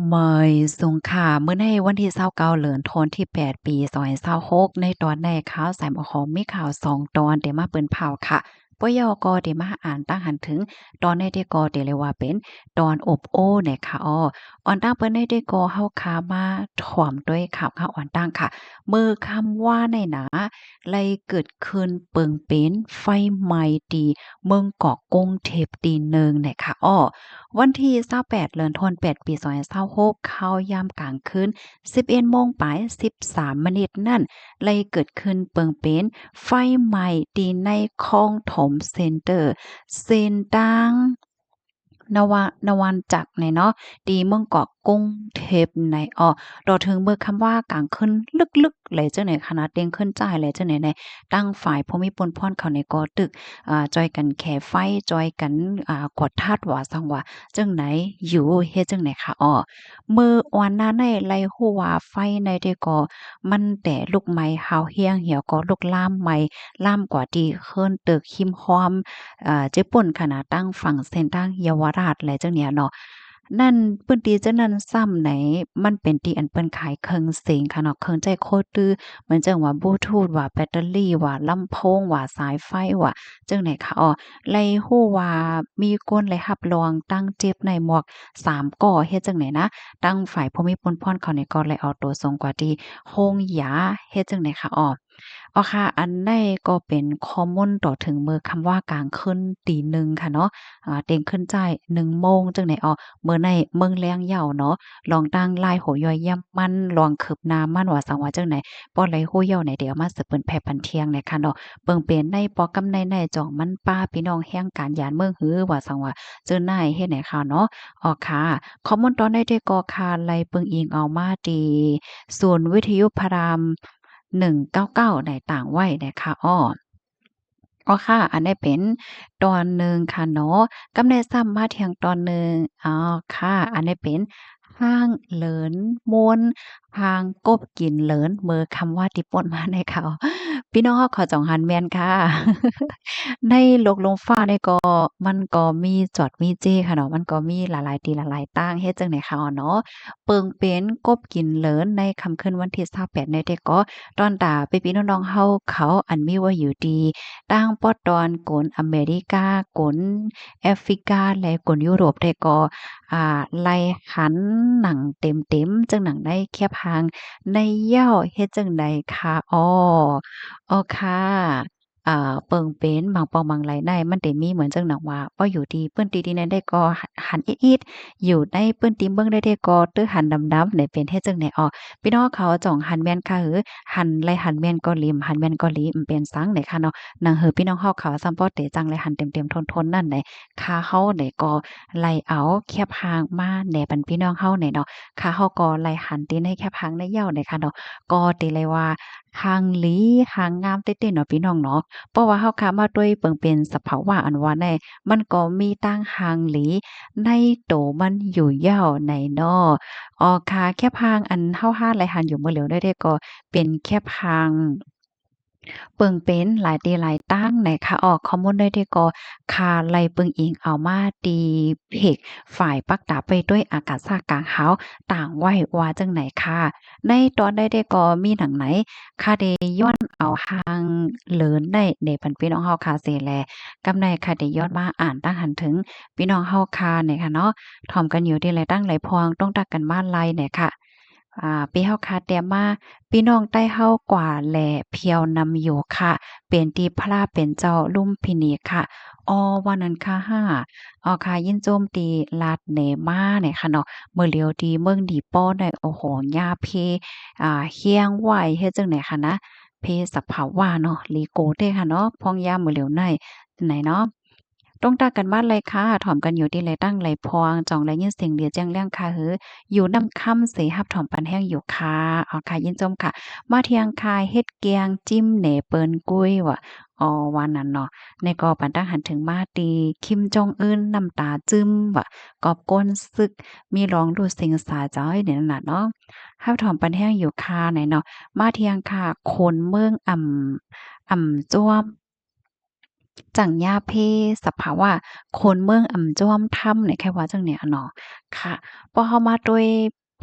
เมยสงขลาเมื่อในวันที่29เดือนธันวาคมที่8ปี2026ในตอนในข่าวสายหมอของมีข่าว2ตอนได้มาเปิ้นเผาค่ะปยก็ได้มาอ่านตั้งหันถึงตอนในที่ก็ได้เลยว่าเป็นตอนอบโอ้เนี่ยค่ะออนตั้งเปิ้นในที่ก็เฮาคามาถ่อมด้วยข่าวออนตั้งค่ะมือคำว่าในหนาไลเกิดขึ้นเปิงเป็นไฟไหม้ตีเมืองเกาะกงเทพตีหนึ่งเนี่ยค่ะวันที่28เดือนธันวาคม8ปี2026เข้ายามกลางคืน11โมงปลาย13มินิทนั่นเลยเกิดขึ้นเปิงเป็นไฟไหม้ที่ในคลองถมเซ็นเตอร์เส้นตังนวันจักรเนี่ยเนาะที่เมืองเกาะกรุงเทพในต่อถึงเมื่อคำว่ากลางคืนลึกๆเลยจังไหนขนาดเตียงขึ้นจ้ายเลยจังไหนในตั้งฝ่ายภูมิพลพรเขาในก่อตึกจอยกันแขไฟจอยกันกดทาดว่าซังว่าจังไหนอยู่เฮ็ดจังไหนคะมื้อวันนั้นในไล่ฮู้ว่าไฟในที่ก่อมันแต่ลุกไหม้หาวเฮียงเหี่ยวก็ลุกลามไหม้ลามกว่าที่เคิ้นตึกหิมพร้อมเจ๊ป่นขนาดตั้งฝั่งเส้นทางเยาวราชอะไรจังเนี้ยเนาะนั่นเปิ้นตีจังนั้นซ้ำไหนมันเป็นที่อันเปิ้นขายเครื่องเสียงค่ะเนาะเครื่องใจโคตรตื้อเหมือนจังว่าบลูทูธว่าแบตเตอรี่ว่าลำโพงว่าสายไฟว่าจังไหนคะไล่ฮู้ว่ามีคนไล่รับรองตั้งเจ็บในหมวก3ก่อเฮ็ดจังไหนนะตั้งฝ่ายภูมิพลพรเขานี่ก็เลยเอาตัวส่งกว่าที่โรงหยาเฮ็ดจังไหนคะค่ะอันใดก็เป็นข้อมูลต่อถึงมื้อคำว่ากลางคืนตีหนึ่งค่ะเนาะเต็งขึ้นจ่าย1โมงจังได๋มื้อในเมืองแลงเหย้าเนาะลองตั้งลายโหย่อยย่ำมันลองคืบหน้ามันว่าสังว่าจังได๋ป้อไหลโหเหย้าไหนเดี๋ยวมาสืบเปิ้นแผ่ปันเที่ยงเนี่ยค่ะเนาะเปิ่งเป็นในปอกำในจ่องมันป้าพี่น้องแห่งการยานเมืองฮือว่าสังว่าเจอหน้าเฮ็ดไหนค่ะเนาะค่ะข้อมูลตอนใดที่ก็ค่ะไล่เปิงอิงเอามาที่ศูนย์วิทยุพาราม199ในต่างไว้นะคะค่ะอันนี้เป็นตอนหนึ่งค่ะเนาะกำเนิดซ้ำมาเที่ยงตอนหนึ่งค่ะอันนี้เป็นห้างเหลินม่วนห้างกบกินเหลินเมือคำว่าที่ป่นมาในเขาพี่น้องเขาเจ้าหันแม่นค่ะในโลกลมฟ้านี่ก็มันก็มีจอดมีเจ้ค่ะเนาะมันก็มีหลายๆที่หลายๆตั้งเฮ็ดจั่งใดคะเนาะเปิงเป็นกบกินเหลินในค่ำคืนวันที่28ในเด็กก็ตอนตาพี่ๆน้องๆเฮาเขาอันมีว่าอยู่ดี ตั้งปอดอนกลอเมริกากลแอฟริกาและกลยุโรปได้ก็ไล่หันหนังเต็มๆจังหนังได้แคบหางในเหย้าเฮ็ดจั่งใดคะค่ะเปิงเป็นบางปองบางไหลในมันได้มีเหมือนจังหนังว่าพออยู่ที่เปิ้นตีที่นั้นได้ก็หันอีดๆอยู่ในเปิ้นติเบิ่งได้ก็ตื้อหันดำๆได้เป็นเฮ็ดจั่งใดพี่น้องเขาจ่องหันแม่นค่ะหือหันไล่หันแม่นก็ลิมหันแม่นก็ลิมเป็นสังไหนค่ะเนาะ หนังหือพี่น้องเฮาเขาซัมพอเตจังเลยหันเต็มๆทนๆนั่นไหนค่าเฮาไหนก็ไล่เอาแคบหางมาแหน่ปันพี่น้องเฮาไหนเนาะค่าเฮาก็ไล่หันตีนให้แคบหางในเหย้าไหนค่ะเนาะก็ติเลยว่าหางหลีหางงามเต้ๆเนาะพี่น้องเนาะเพราะว่าเฮาค้ามาด้วยเปิงเป็นสภาวะอันว่าแน่มันก็มีตั้งหางหลีในโตมันอยู่เหย้าไหนเนาะค่ะแคบหางอันเฮาหาไล่หันอยู่มื้อเหลียวได้ก็เป็นแคบหาง เปิงเป็นหลายตีหลายตั้งไหนคะข้อมูลได้ที่ก็คาไลเปิงอิงเอามาตีเพกฝ่ายปักตาไปด้วยอากาศซากกลางเฮาต่างไว้ว่าจังไหนค่ะในตอนได้ก็มีหนังไหนค่ะได้ย้อนเอาหางเลินได้ในปันพี่น้องเฮาค่ะเสแลกำในค่ะได้ย้อนมาอ่านตั้งหันถึงพี่น้องเฮาค่ะเนี่ยค่ะเนาะถ่อมกันอยู่ที่ไรตั้งไหลพองต้องตักกันมาไลเนี่ยค่ะ ปีเฮาคาแต้มมาพี่น้องใต้เฮากว่าแลเพียวนำอยู่ค่ะเป็นที่พระเป็นเจ้าลุ่มพินีค่ะวันนั้นค่ะค่ะยินโจมตีลาดเหนมาเนี่ยค่ะเนาะมื้อเหลียวดีเมืองดีป้อได้โอ้โฮย่าเพเฮียงไหวเฮ็ดจั่งใดคะนะเพสภาวะเนาะลีโกเด้ค่ะเนาะพ้องยามมื้อเหลียวในไหนเนาะ ต้องตากันบ้านไรค่ะถ่อมกันอยู่ที่ไรตั้งไรพองจ่องไรยินเสียงเดียแจ้งเรื่องค่ะหืออยู่นำค่ำเสหับถ่อมปันแห้งอยู่ค่ะค่ะยินจมค่ะมาเที่ยงคายเฮ็ดแกงจิ้มเหน่เปิ้นกุ้ยว่ะวันนั้นเนาะในก็ปันตั้งหันถึงมาตีคิมจองอึนน้ำตาจึ้มว่ะกอบก้นซึกมีร้องดูเสียงสาจ้อยเนี่ยนั่นน่ะเนาะฮับถ่อมปันแห้งอยู่ค่ะไหนเนาะมาเที่ยงค่ะคนเมืองอ่ำจ้วม จั่งย่าเพสภาวะคนเมืองอ่ำจ้อมถ้ำเนี่ยแค่ว่าจังเนี่ยเนาะค่ะพอเฮามาด้วย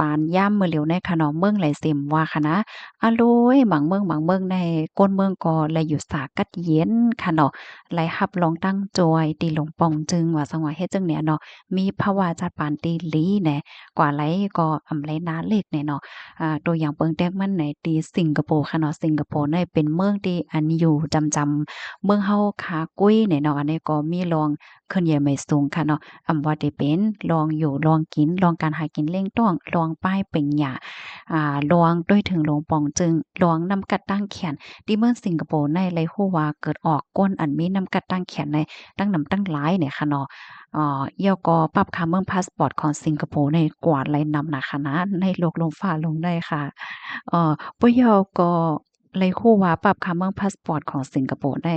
ปานย่ามมื้อเหลียวในคะเนาะเมืองไหลเซ็มว่าค่ะนะอะโลยบางเมืองในก้นเมืองก็ไหลอยู่สากัดเย็นค่ะเนาะไหลรับรองตั้งจอยตีหลงปองจึงว่าสังว่าเฮ็ดจังเนี่ยเนาะมีภาวะจัดปานตีหลีแหน่กว่าไหลก็อำไหลนาเล็กเนี่ยเนาะตัวอย่างเปิงแต๊กมันในตีสิงคโปร์ค่ะเนาะสิงคโปร์เนี่ยเป็นเมืองที่อันอยู่จำเมืองเฮาขากุ้ยเนี่ยเนาะอันนี้ก็มีลองขึ้นใหญ่ไม่สูงค่ะเนาะว่าได้เป็นลองอยู่ลองกินลองการหากินเล่งต้องลองป้ายเป็งหยาลองด้วยถึงหลงปองจึงลองนำกัดตั้งแขนที่เมืองสิงคโปร์ในเลยฮู้ว่าเกิดออกก้นอันมีนำกัดตั้งแขนในตั้งนำตั้งหลายเนี่ยค่ะเนาะเอี่ยวก็ปรับค่าเมืองพาสปอร์ตของสิงคโปร์ในกว่าไหลนำนะคะนะในโลกลมฟ้าลงได้ค่ะปยก็เลยคู่ว่าปรับค่าเมืองพาสปอร์ตของสิงคโปร์ได้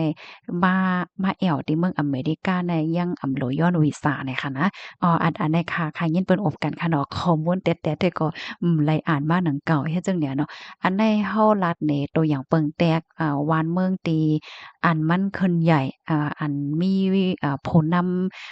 มามาแอวที่เมืองอเมริกาในยังอำโลย้อนวีซาเนี่ยค่ะนะอันในค่ะยินเปิ้นอบกันค่ะเนาะข้อมูลแต๊ดๆแต่ก็ไล่อ่านมาหนังเก่าเฮ็ดจังเนี่ยเนาะอันในเฮารัดนี่ตัวอย่างเปิงแตกวานเมืองตีอันมันขึ้นใหญ่อันมีผู้น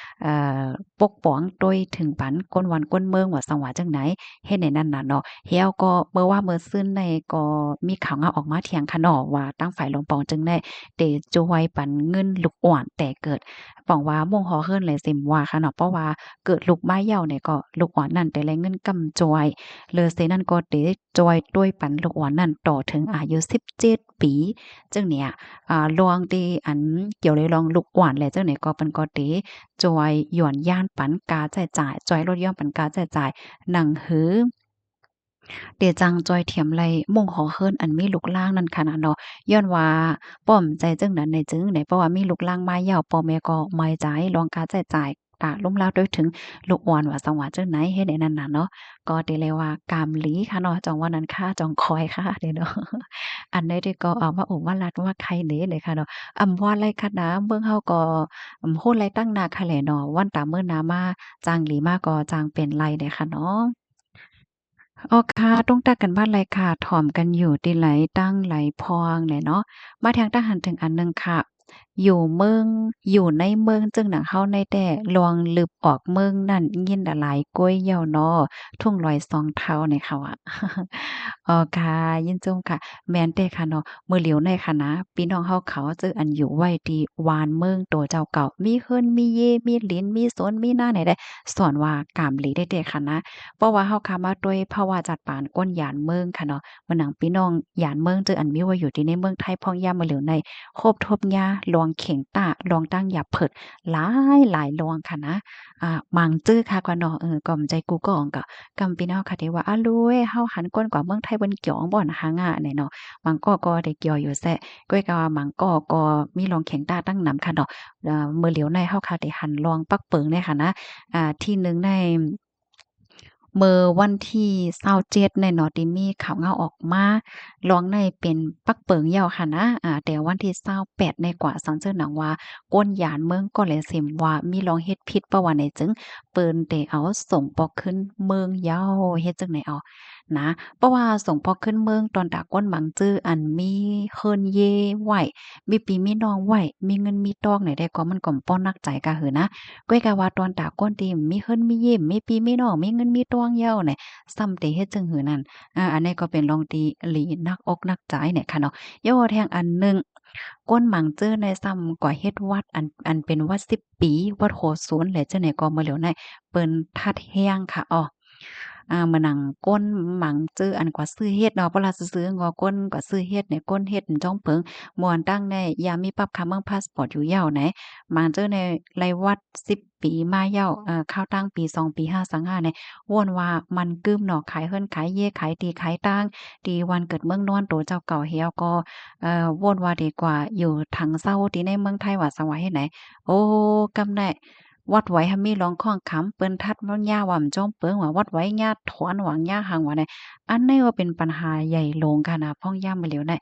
ำปกป้องโดยถึงปันก้นวันก้นเมืองว่าสังว่าจังไหนเฮ็ดในนั้นน่ะเนาะ เฮียก็เมื่อว่าเมื่อซื่นในก็มีข่าวงาออกมาเถียงคะเนาะว่าตั้งฝ่ายลงปองจึงได้เตจวยปันเงินลูกอ่อนแต่เกิดป้องว่าม่งฮอเฮิรนเลยสิมว่าค่ะเนาะเพราะว่าเกิดลูกบ้าเหย้าเนี่ยก็ลูกอ่อนนั่นแต่แลเงินกำจอยเลยเซนั้นก็เตจอยด้วยปันลูกอ่อนนั่นต่อถึงอายุ17ปีจึงเนี่ยลวงที่อันเกี่ยวเลยลองลูกอ่อนแหละจังไหนก็เปิ้นก็เตจอยหย่อนย่านปันกาใช้จ่ายจอยลดหย่อนปันกาใช้จ่ายหนังหือ เดจังจอยเทียมไลม่งขอเคินอันมีลูกล่างนั่นค่ะนะเนาะย้อนว่าป้อมใจจึงนั้นในจึงไหนเพราะว่ามีลูกล่างมาเหย้าพ่อแม่ก็ไม่ใจายรองการใช้จ่ายตาล้มแล้วด้วยถึงลูกอ่อนว่าสังว่าจังไหนเฮ็ดไอ้นั่นน่ะเนาะก็ได้เลยว่ากามหลีค่ะเนาะจองว่านั้นค่าจองคอยค่ะเด้เนาะอันใดที่ก็เอามาโอ้ว่ารัดว่าใครเด้เลยค่ะเนาะว่าไรคะนะเบิ่งเฮาก็โฮดไรตั้งหน้าค่ะแหละเนาะวันตามื้อหน้ามาจางหลีมาก็จางเป็นไรเด้ค่ะเนาะ อ๋อค่ะต้องตักกันบ้านไรค่ะถ่อมกันอยู่ติไหลตั้งไหลพองแหละเนาะมาทางทหารถึงอันหนึ่งค่ะอยู่เมืองอยู่ในเมืองจึงหนังเข้าในแต่ลวงลึบออกเมืองนั่นยินดาหลายก้วยเหย้าเนาะทุ่งลอยซองเท้าเนี่ยค่ะว่าอ๋อค่ะยินจงค่ะแม่นแต่ค่ะเนาะมื้อเหลียวในค่ะนะพี่น้องเฮาเขาจื้ออันอยู่ไว้ที่วานเมืองโตเจ้าเก่ามีเฮิรนมีเยมีหลินมีสนมีหน้าไหนได้สอนว่ากามหลีได้แต่ค่ะนะ เพราะว่าเฮาขามาด้วยภาวะจัดปานก้นหยานเมืองค่ะเนาะมื้อหนังพี่น้องหยานเมืองจื้ออันมีไว้อยู่ที่ในเมืองไทยพ้องยามมาเหลียวในโคบทบยาลวงเข็งต้าลวงตั้งหยาเผิดหลายลวงค่ะนะมังจื้อค่ะกว่าเนาะก่อมใจกูก็อองก็กำพี่น้องค่ะที่ว่าอาลุยเฮาหันก้นกว่าเมืองไทยเบิ่นเกี่ยวบ่นะหางาเนี่ยเนาะมังก็ได้เกี่ยวอยู่แซ่ก้อยก็ว่ามังก็มีลวงเข็งต้าตั้งนำค่ะเนาะมื้อเหลียวในเฮาค่ะได้หันลวงปักเปิงเนี่ยค่ะนะที่หนึ่งใน เมื่อวันที่27เนี่ยเนาะที่มีข่าวเงาออกมาร้องในเป็นปักเปิงยาวค่ะนะแต่วันที่28ในกว่าซังเจิ้นหนังว่าก้นหยานเมืองก็เลยเซ็มว่ามีลองเฮ็ดผิดเพราะว่าไหนจึงเปิ้นได้เอาส่งปอกขึ้นเมืองยาวเฮ็ดจังได๋เอานะเพราะว่าส่งปอกขึ้นเมืองตอนตาก้นบางจื้ออันมีเฮิรนเย่ไว้มีปีมีน้องไว้มีเงินมีทองไหนได้ก็มันก็ป้อนักใจกะหือนะ ก้อยกะว่าตอนตาก้นติมมีเฮิรนมียิ้มมีปีมีน้องมีเงินมีตวงเหย้าเนี่ยซ้ำเตเฮ็ดจั่งหือนั่นอันนี้ก็เป็นลองตีหลีนักอกนักใจเนี่ยค่ะเนาะอย่าว่าแท่งอันหนึ่งก้นหมั่งเจ้อในซ้ำกว่าเฮ็ดวัดอันเป็นวัด10ปีวัดโหสวนแหละจังได๋ก็มาแล้วในเปิ้นทัดแฮงค่ะอ้อมานั่งก้นหมั่งจื้ออันกว่าซื้อเฮ็ดเนาะบ่ล่ะซื่อๆงอก้นกว่าซื้อเฮ็ดเนี่ยก้นเฮ็ดจ้องเผิงม่วนตั้งในยามมีปรับคำเมืองพาสปอร์ตอยู่ยาวไหน มาเจอในไยวัด10ปีมาเหย้าข้าวตั้งปี2ปี5สังหาเนี่ยว่นว่ามันกึ้มเนาะขายเฮิรนขายเย่ขายตีขายตั้งตีวันเกิดเมืองนอนโตเจ้าเก่าเฮียก็ว่นว่าดีกว่าอยู่ถังเซาที่ในเมืองไทยว่าสังว่าเฮ็ดไหนโอ้กำได้ วัดไว้หั้นมีร้องข้องขำเปิ้นทัดว่าย่าว่ามันจ้องเปิงว่าวัดไว้ย่าถอนหวังย่าหังว่าไดอันนี้ว่าเป็นปัญหาใหญ่โลงค่ะนะพ้องย่ามาเหลียวได้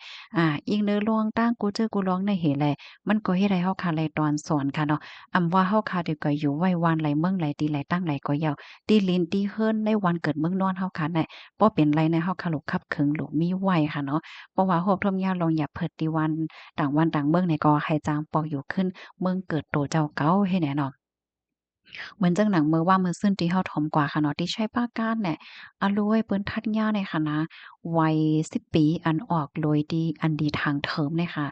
อีกเนื้อลวงตั้งกูเจอกูร้องในเหแลมันก็เฮ็ดให้เฮาคาไหลตอนสอนค่ะเนาะว่าเฮาคาเดี๋ยวก็อยู่ไว้วันไหลเมืองไหลตีไหลตั้งไหลก็ยาวตีลิ้นตีเฮิรนในวันเกิดเมืองนอนเฮาค่ะได้บ่เป็นไรในเฮาคาลุกคับขึงลูกมีไว้ค่ะเนาะเพราะว่าโฮบทมยาลองอย่าเพิดติวันต่างเมืองเนี่ยก็ให้จางปอกอยู่ขึ้นเมืองเกิดโตเจ้าเก่าให้แน่เนาะ เหมือนจังหนังเมื่อว่ามื้อซื่นที่เฮาถ่อมกว่าค่ะเนาะที่ใช้ปากก้านเนี่ยอะรวยเปิ้นทัดยาเนี่ยค่ะนะวัย10ปีอันออกโดยดีอันดีทางเทิมเนี่ยค่ะ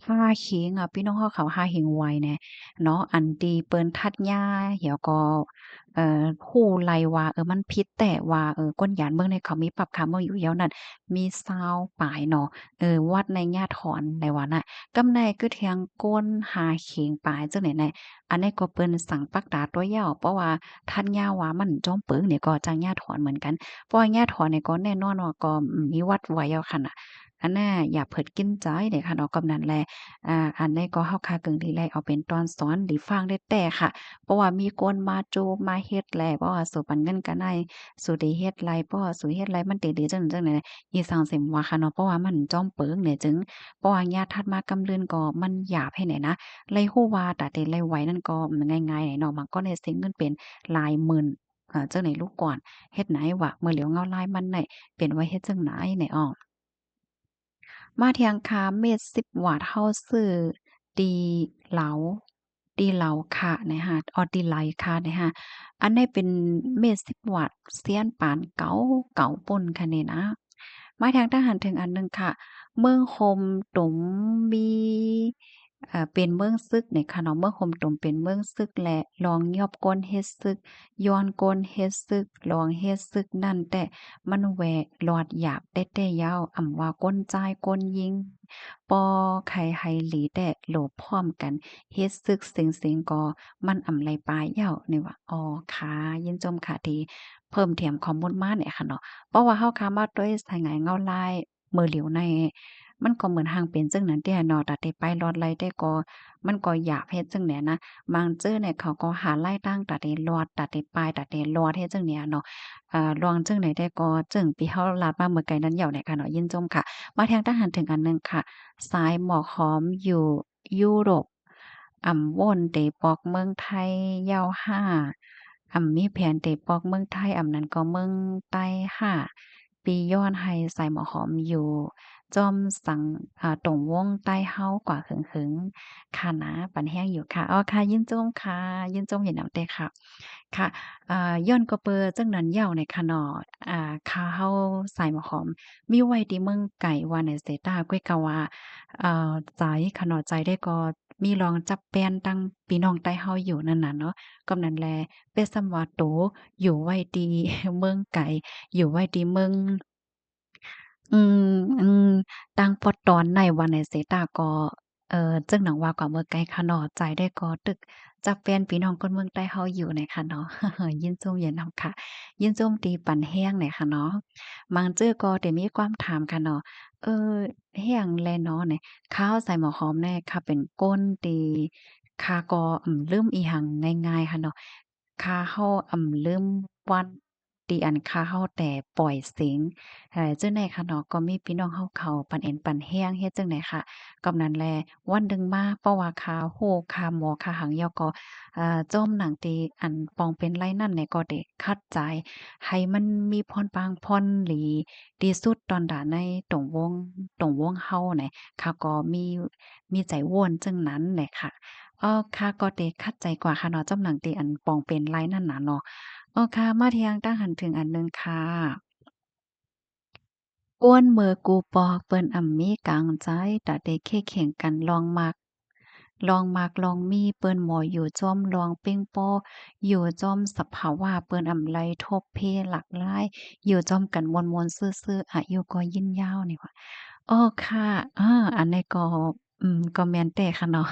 ห้าเข็งพี่น้องเฮาเขาห้าเข็งไวแน่เนาะอันดีเปิ้นทัดยาเหี่ยวก็ฮู้ไลว่ามันผิดแต่ว่าก้นหยานเมืองเนี่ยเขามีปรับคาเมืองอยู่แล้วนั่นมีซาวปลายเนาะวัดในญาติถอนในว่าน่ะกำไนคือเทียงก้นหาเข็งปลายจังไหนแน่ อันนี้ก็เปิ้นสั่งปักดาตัวยาวเพราะว่าทันยาว่ามันจ้อมปึกเนี่ยก็จังญาถอนเหมือนกันเพราะว่าญาถอนเนี่ยก็แน่นอนว่าก็มีวัดไว้แล้วคั่นน่ะอันน่ะอย่าเพิดกินใจเนี่ยค่ะเนาะกำนั้นแลอันนี้ก็เฮาคากึ่งทีแรกเอาเป็นตอนสอนหรือฟังได้แต่ค่ะเพราะว่ามีคนมาโจมมาเฮ็ดแลเพราะว่าสู่ปันเงินกันได้สู่ได้เฮ็ดไรเพราะว่าสู่เฮ็ดไรมันตื้อๆจั่งใดอีสังสิมว่าค่ะเนาะเพราะว่ามันจ้อมปึกเนี่ยจึงเพราะว่าญาติถัดมากำเรินก็มันหยาบให้แหน่นะ ไล่ฮู้ว่าตาเตไล่ไว้นั่นก็ง่ายๆเนาะมันก็ได้เสียเงินเป็นหลายหมื่นจั่งใดลูกก่อนเฮ็ดไหนวะเมื่อเหลียวเงาลายมันได้เป็นว่าเฮ็ดจั่งไหนไหนอ้อ มาเทียงคาเม็ด10วาทเฮาซื้อตีเหลาตีเหลาค่ะนะคะตีไหลค่ะนะคะอันนี้เป็นเม็ด10วาทเซียนปานเก๋าเก๋าป่นค่ะนี่นะมาทางทหารถึงอันหนึ่งค่ะเมืองโฮมตุ๋มมีเป็นเมืองซึกในค่ะเนาะเมืองโฮมตุ๋มเป็นเมืองซึกและลองยอบก้นเฮ็ดซึกย้อนก้นเฮ็ดซึกลองเฮ็ดซึกนั่นแต่ มันแหวกหลอดหยาบเต๊ะๆยาวอ่ำว่าก้นจ่ายก้นยิงปอไข่ไฮหลีแต่โหลบพร้อมกันเฮ็ดซึกเซ็งๆก็มันอำไลปลายยาวนี่ว่าอ๋อค่ะยินจมค่ะที่เพิ่มเติมข้อมูลมาเนี่ยค่ะเนาะเพราะว่าเฮาคามาด้วยสายงานเงาลายมือเหลียวในมันก็เหมือนห่างเป็นจังนั้นเดะเนาะตัดได้ไปลอดไลได้ก็มันก็อยากเฮ็ดจังแหนนะบางเจ้อเนี่ยเขาก็หาไล่ตั้งตัดได้ลอดตัดได้ปลายตัดได้ลอดเฮ็ดจังเนี้ยเนาะ ลองจึงไหนได้ก็จึงปีเฮาลาดมาเมื่อไกลนั้นเหย่าเนี่ยค่ะเนาะยินจมค่ะมาแทงทหารถึงอันหนึ่งค่ะสายหมอกหอมอยู่ยุโรปวนเตปอกเมืองไทยยาวห้ามีแผนเตปอกเมืองไทยนั้นก็เมืองใต้ห้าปีย้อนให้สายหมอกหอมอยู่จอมสังตรงวงใต้เฮากว่าหึงๆค่ะนะปันแห้งอยู่ค่ะอ๋อค่ะยินจมค่ะยินจมอยู่นำเด้ค่ะค่ะ ย้อนก็เปอจั่งนั้นเหย้าในคะเนาะข้าวเฮาสายมะขอมมีไว้ที่เมืองไก่ว่าในเสตาก้วยกะว่าใจคะเนาะใจได้ก็มีลองจับแป้นตั้งพี่น้องใต้เฮาอยู่นั่นน่ะเนาะกำนั้นแลเป็นส่ำว่าโตอยู่ไว้ที่เมืองไก่อยู่ไว้ที่เมือง อืมตั้งพอตอนในวันไหนเสตาก็จึงหนังว่าก็เมื่อไกลคะเนาะใจได้ก็ตึกจักแฟนพี่น้องคนเมืองใต้เฮาอยู่ไหนคะเนาะยินชมยินนำค่ะยินชมตีปันแห้งไหนคะเนาะบางเจื้อก็ได้มีความถามค่ะเนาะเออแห้งแลเนาะเนี่ยข้าวใส่หมอหอมแน่ค่ะเป็นก้นตีข้าก็ลืมอีหังง่ายๆค่ะเนาะข้าเฮาลืมวันตีอันข้าเฮาแต่ปล่อยเสียง จั่งใดค่ะเนาะก็มีพี่น้องเฮาเข้าปันเอ็นปันแรงเฮ็ดจั่งใดค่ะกำนั้นแลวันหนึ่งมาเพราะว่าค่าโฮค่าหมอค่าหางยอกก็จ้อมหนังตีอันปองเป็นไร่นั่นเนี่ยก็ได้คัดจ่ายให้มันมีพรปางพรหลีที่สุดตอนดาในตรงวงเฮาเนี่ยค่ะก็มีใจโวนจั่งนั้นแหละค่ะค่ะก็ได้คัดใจกว่าค่ะเนาะจ้ำหนังตีอันปองเป็นไร่นั่นน่ะเนาะค่ะมาเที่ยงตั้งหันถึงอันหนึ่งค่ะ ก้วนเมือกูปอกเปิ้นมีกลางใจตะได้เข้แข่งกันลองมีเปิ้นหมออยู่จ้อมลองเป้งป้ออยู่จ้อมสภาวะเปิ้นไหลทบเพหลากหลายอยู่จ้อมกันมวนๆซื่อๆอายุก็ยืนยาวนี่ว่าอ้อค่ะอันนี้ก็ ก็แม่นแต่ค่ะเนาะ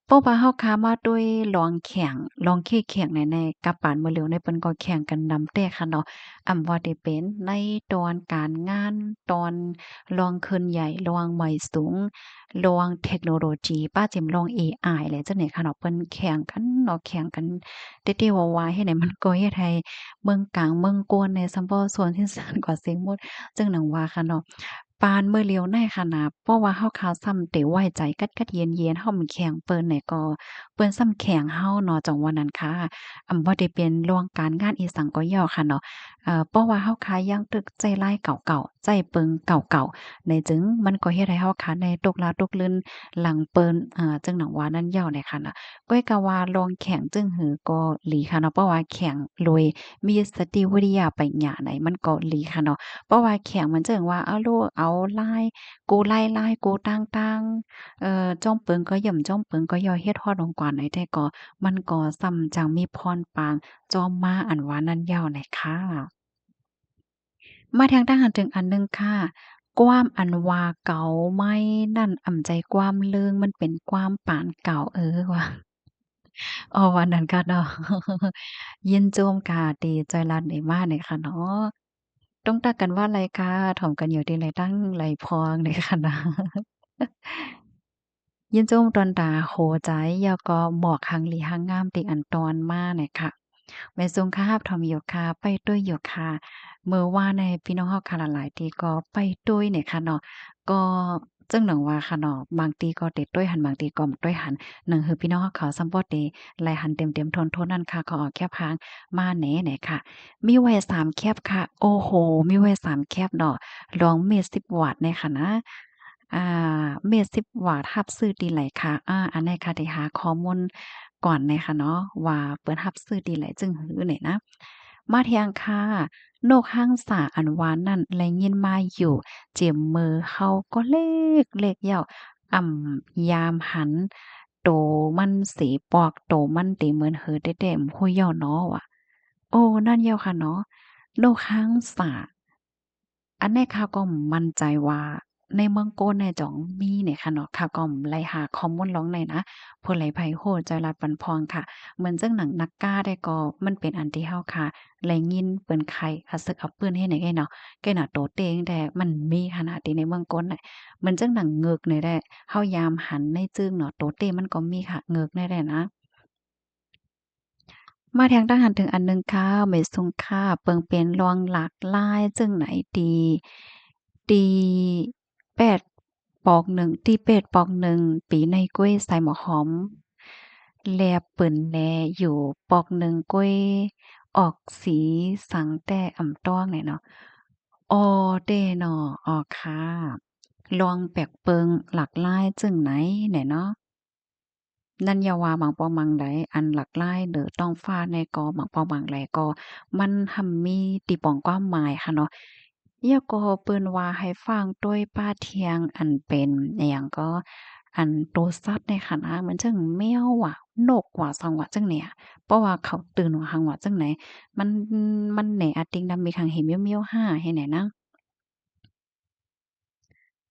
เพราะว่าเฮาค้ามาด้วยลองแข่งลองขี้แข่งในกับปานมื้อเหลียวในเปิ้นก็แข่งกันนำแต่ค่ะเนาะว่าได้เป็นในตอนการงานตอนลองขึ้นใหญ่ลองใหม่สูงลองเทคโนโลยีป้าจิมลองเอไออะไรจังได๋ค่ะเนาะเปิ้นแข่งกันเนาะแข่งกันเต๊ะๆวาๆเฮ็ดให้มันก็เฮ็ดให้เมืองกลางเมืองกวนในซัมบ่ส่วนที่สานกว่าเสียงหมดจังหนังว่าค่ะเนาะ ปานมื้อเลียวในขนาดเพราะว่าเฮาขาวซ้ำเตไว้ใจกัดๆเย็นๆเฮามันแข็งเปิ้นเนี่ยก็เปิ้นซ้ำแข็งเฮาเนาะจังว่านั้นค่ะบ่ได้เป็นเรื่องการงานอีสังก็ย่อค่ะเนาะเพราะว่าเฮาคายังตึกใจร้ายเก่าๆใจเปิงเก่าๆในจึงมันก็เฮ็ดให้เฮาคาในตกลาตกลื่นหลังเปิ้นจึงหนังว่านั้นย่อเนี่ยค่ะน่ะก้อยกะว่าลองแข็งจึงหือก็หลีค่ะเนาะเพราะว่าแข็งโดยมีสติวิทยาปัญญาไหนมันก็หลีค่ะเนาะ เพราะว่าแข็งมันจั่งว่าเอาโลดเอาลายกูไล่ๆกูต่างๆจ้อมเปิงก็หย่ำจ้อมเปิงก็ย่อเฮ็ดฮอดลงกว่าไหนแต่ก็มันก็ส่ำจังมีพรปางจอมมาอันว่านั้นยาวไหนค่ะมาทางทหารถึงอันหนึ่งค่ะกว้ามอันว่าเก่าไม่นั่นใจกว้ามเลิงมันเป็นกว้ามปานเก่าว่ะวันนั้นก็เนาะยินโจมกาตีจอยลัดได้มาเนี่ยค่ะเนาะ ต้องตักกันว่าไรคะถ่อมกันอยู่ที่ไรตั้งไรพองในคะนะยินจมตอนตาโหใจยาก็หมอกหังหลีหังงามติอันตอนมาเนี่ยค่ะแม่ทรงคาบทอมอยู่ค่ะไปด้วยอยู่ค่ะเมื่อว่าในพี่น้องเฮาค่ะหลายๆทีก็ไปด้วยเนี่ยค่ะเนาะก็จึงหนังว่าค่ะเนาะบางทีก็เต็ดด้วยหันบางทีก็บ่ด้วยหันหนึ่งคือพี่น้องเฮาเขาซัมบ่ได้ไหลหันเต็มๆทนๆนั่นค่ะเขาเอาแค่พางมาแหน่เนี่ยค่ะ มีไว้3แคปค่ะโอ้โฮมีไว้3แคปเนาะรองเมตร10วัตต์เนี่ยค่ะนะเมตร10วัตต์รับซื้อดีไหลค่ะอันนี้ค่ะได้หาข้อมูลก่อนเนี่ยค่ะเนาะว่าเปิ้นรับซื้อดีไหลจึงหือเนี่ยนะมาเที่ยงค่ะนกหังสาอันว่านั้นได้ยินมาอยู่เจียมมือเขาก็เลขยาวยามหันโตมันสีปอกโตมันติเหมือนหือเต๊ะๆฮู้ย่อน้อว่ะ โอ้นั่นเดียวค่ะเนาะโลคังสาอันนี้ข้าวก็มั่นใจว่าในเมืองโกนเนี่ยจ่องมีเนี่ยค่ะเนาะข้าวก็ไล่หาข้อมูลลองในนะผู้ไลไผโหดใจรัดปันพองค่ะเหมือนจังหนังนักกล้าได้ก็มันเป็นอันที่เฮาค่ะไลยินเปิ้นไข้อะซึกเอาปืนเฮ็ดให้ไงเนาะแกน่ะโตเตงแต่มันมีขนาดที่ในเมืองโกนน่ะเหมือนจังหนังเงือกนี่แหละเฮายามหันในจึงเนาะโตเตมันก็มีค่ะเงือกนี่แหละนะ มาแทงทหารถึงอันหนึ่งค่ะไม่ทรงค่าเปิงเป็นรองหลากหลายจึงไหนตีแปดปอกหนึ่งตีเป็ดปอกหนึ่งปีในก้วยใส่หมอหอมแลเปิ่นแลอยู่ปอกหนึ่งก้วยออกสีสังแต่ต้องเนี่ยเนาะอ้อเด้เนาะอ้อค่ะลองแปลกเปิงหลากหลายจึงไหนเนี่ยเนาะ นั่นอย่าว่าหมังปอมังใดอันหลักหลายเด้อต้องฟ้าในกอหมังปอมังแลก็มันหั้นมีติป้องความหมายค่ะเนาะอย่าก็เปิ้นว่าให้ฟังด้วยป้าเทียงอันเป็นอิหยังก็อันโตสัตว์ในค่ะนะมันจั่งแมวว่ะนกว่าสังว่าจั่งเนี่ยเพราะว่าเขาตื่นว่าหังว่าจั่งไหนมันมันแหน่อะติงดำมีขังเห็นเมียวๆห้าให้แหน่นะ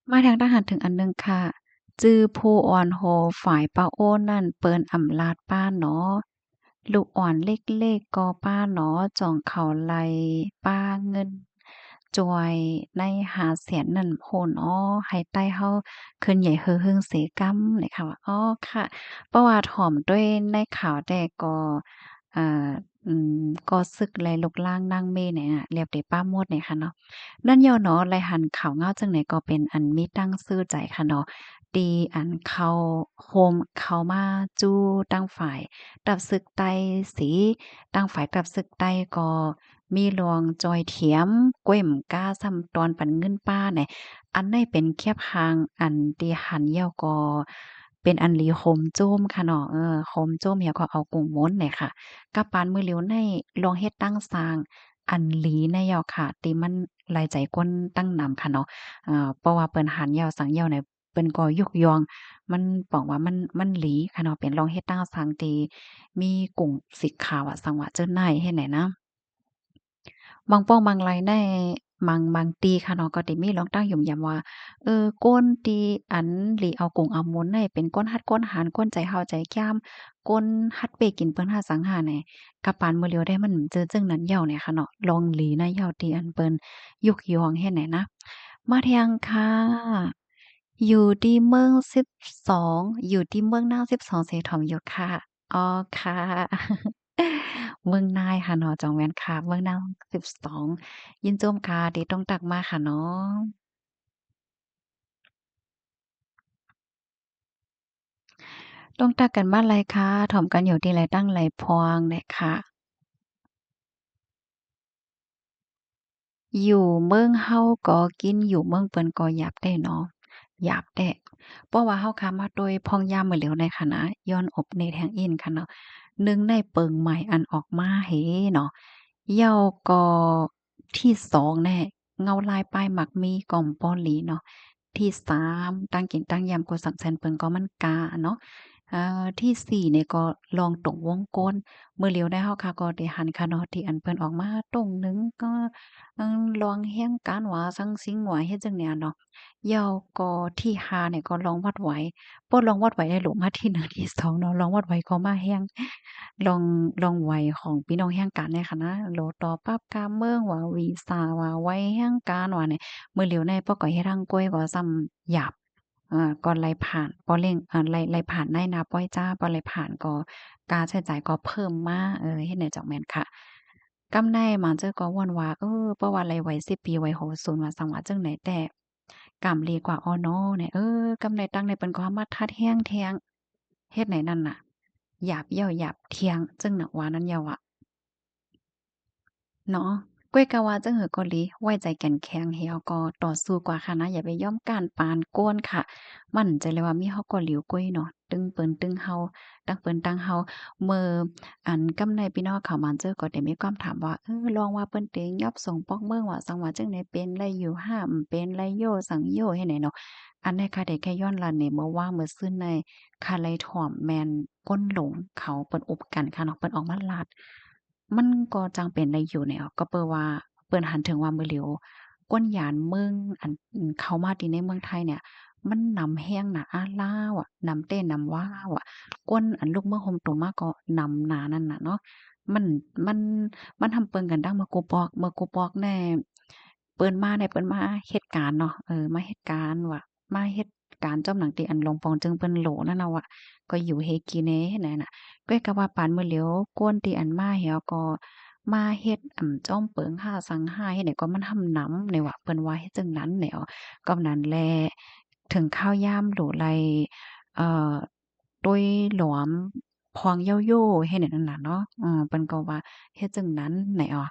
มาทางทหารถึงอันหนึ่งค่ะจื้อผู้อ่อนโหฝ่ายป้าโอ้นั่นเปิ้นอำลาดป้าเนาะลูกอ่อนเล็กๆก็ป้าเนาะจ่องเขาไล่ป้าเงินจอยในหาเสียนนั่นโพนอ้อให้ใต้เฮาขึ้นใหญ่เฮอเฮิงเสกำเลยค่ะว่าอ้อค่ะเพราะว่าถ่อมด้วยในข่าวแต่ก็อ่าก็ซึกไลลกล่างนางเมเนี่ยอะเรียบได้ป้าโมดเนี่ยค่ะเนาะ นั่นย่อเนาะไลหันข่าวเงาจังไหนก็เป็นอันมีตั้งชื่อใจค่ะเนาะตีอันเข้าโฮมเข้ามาจู้ตั้งฝ่ายดับศึกไต้สีตั้งฝ่ายดับศึกไต้ก็มีหลวงจอยเถียมก้วยหม้กาซ้ำตอนปันเงินป้าเนี่ยอันใดเป็นแคบหางอันที่หันเหี่ยวก็เป็นอันหลีโฮมโจ้มค่ะเนาะโฮมโจ้มเหี่ยวก็เอากุ้งม้นเนี่ยค่ะกับปานมื้อเหลียวในลองเฮ็ดตั้งสร้าง อันหลีในยอค่ะติมันหลายใจก้นตั้งนำค่ะเนาะเพราะว่าเปิ้นหันยาวสังยาวเนี่ยเปิ้นก็ยกยองมันบอกว่ามันหลีค่ะเนาะเป็นรองเฮ็ดตั้งสังติมีกุ้งสีขาวอะสังว่าเจิ้นนายเฮ็ดไหนนะ บางป้องบางไรใน บางตีค่ะเนาะก็สิมีลองตั้งยุ่มยำว่าก้นตีอันหลีเอากงเอาหมุนให้เป็นก้นฮัดก้นหารก้นใจเฮาใจกย้ำก้นฮัดเปกินเปิ้นหาสังหาแหน่กะปานมื้อเลียวได้มันเจอจึงนั้นเหย้าเนี่ยค่ะเนาะลองหลีนะเหย้าตีอันเปิ้นยุกยองเฮ็ดไหนนะมาแทงค่ะอยู่ที่เมือง12อยู่ที่เมืองนาง12เสถ่อมอยู่ค่ะอ๋อค่ะเมืองนายค่ะเนาะจองแม่นค่ะเมืองนาง12ยินโจมค่ะที่ต้องตักมาค่ะเนาะ ต้องตักกันบ้านไรคะถ่อมกันอยู่ที่ไรตั้งไรพวงเนี่ยค่ะอยู่เมืองเฮาก็กินอยู่เมืองเปิ้นก็หยาบได้เนาะหยาบแต้เพราะว่าเฮาค้ามาโดยพ้องยามมื้อเหลียวในค่ะนะย้อนอบในแทงอินค่ะเนาะหนึ่งในเปิงใหม่อันออกมาเฮเนาะเหย้าก็ที่สองแน่เงาลายปลายหมักมีก่อมปอหลีเนาะที่สามตั้งกินตั้งยามโกสังแซนเปิงก็มันกาเนาะที่4เนี่ยก็ลองตรงวงกลมื้อเหลียวได้เฮาค่ะก็ได้หันค่ะเนาะที่อันเพิ่นออกมาตรงหนึ่งก็ลองแฮ้งการว่าซังซิงว่าเฮ็ดจั่งเนี่ยเนาะแล้วก็ที่5เนี่ยก็ลองวัดไหวบ่ลองวัดไหวได้โหลมาที่1ที่2เนาะลองวัดไหวก็มาแฮ้งลองไหวของพี่น้องแฮ้งการเนี่ยค่ะนะโหลต่อปรับกาเมืองว่าวีซ่าว่าไหวแฮ้งการว่าเนี่ยมื้อเหลียวในป้อก็เฮ็ดฮั่งก้วยก็ซ้ำหยาบ ก่อนไล่ผ่านปอเร่งไล่ผ่านได้นาป้อยจ้าปอไล่ผ่านก็การใช้จ่ายก็เพิ่มมาเฮ็ดแนวจักแม่นค่ะกำในหมาเจ้อก็วนว่าเพราะว่าไล่ไว้10ปีไว้โหศูนย์ว่าสังว่าจั่งไหนแต่กำลีกว่าอ้อน้อเนี่ยกำในตังในเปิ้นก็มาทัดแฮงแทงเฮ็ดไหนนั่นน่ะหยาบเย้าหยาบเทียงจึงหนักว่านั้นเย้าอะ เนาะก้วยกะว่าจั่งหือเกาหลีไว้ใจแก่นแข็งแรงก็ต่อสู้กว่าค่ะนะอย่าไปยอมก้านปานโก้นค่ะมั่นใจเลยว่ามีเฮาก็หลิวก้วยเนาะตึงเปิ้นตึงเฮาตั้งเปิ้นตั้งเฮาเมื่ออันกำในพี่น้องเขามาเจอก็ได้มีความถามว่าลองว่าเปิ้นเต็งยอบส่งปอกเมืองว่าสังว่าจั่งใดเป็นไรอยู่ห้ามเป็นไรโยสังโยเฮ็ดไหนเนาะอันนี้ค่ะได้แค่ย้อนลันเนี่ยเมื่อว่างเมื่อซื่นในคาไลถ่อมแม่นก้นหลงเขาเปิ้นอุบกันค่ะเนาะเปิ้นออกมาลาด มันก็จังเป็นได้อยู่แนวก็เปิ้นว่าเปิ้นหันถึงว่ามื้อเหลียวก้นหยานเมืองอันเข้ามาที่ในเมืองไทยเนี่ยมันนำแฮงน่ะอาลาวอะนำเต้นำว้าวอะก้นอันลูกเมืองโฮมโตมาก็นำหนานั่นน่ะเนาะมันมันมันทำเปิงกันดังเมื่อกูปอกแน่เปิ้นมาเฮ็ดการเนาะมาเฮ็ดการว่ามาเฮ็ดการจ้อมหนังติอันลงปองจึงเปิ้นโหลนั่นน่ะว่ะก็อยู่เฮกิเนนั่นน่ะ ก้อยก็ว่าปานมื้อเหลียวกวนที่อันมาแหวก็มาเฮ็ดจ้อมเปิงห้าสังห้าเฮ็ดให้ก็มันทำหนำในว่าเปิ้นว่าเฮ็ดจังนั้นแหล้วก็นั้นแลถึงข้าวยามโหลไลเอ่อตุ้ยหลวมพองเย้าโย่เฮ็ดให้นั่นน่ะเนาะเปิ้นก็ว่าเฮ็ดจังนั้นไหนอ้อ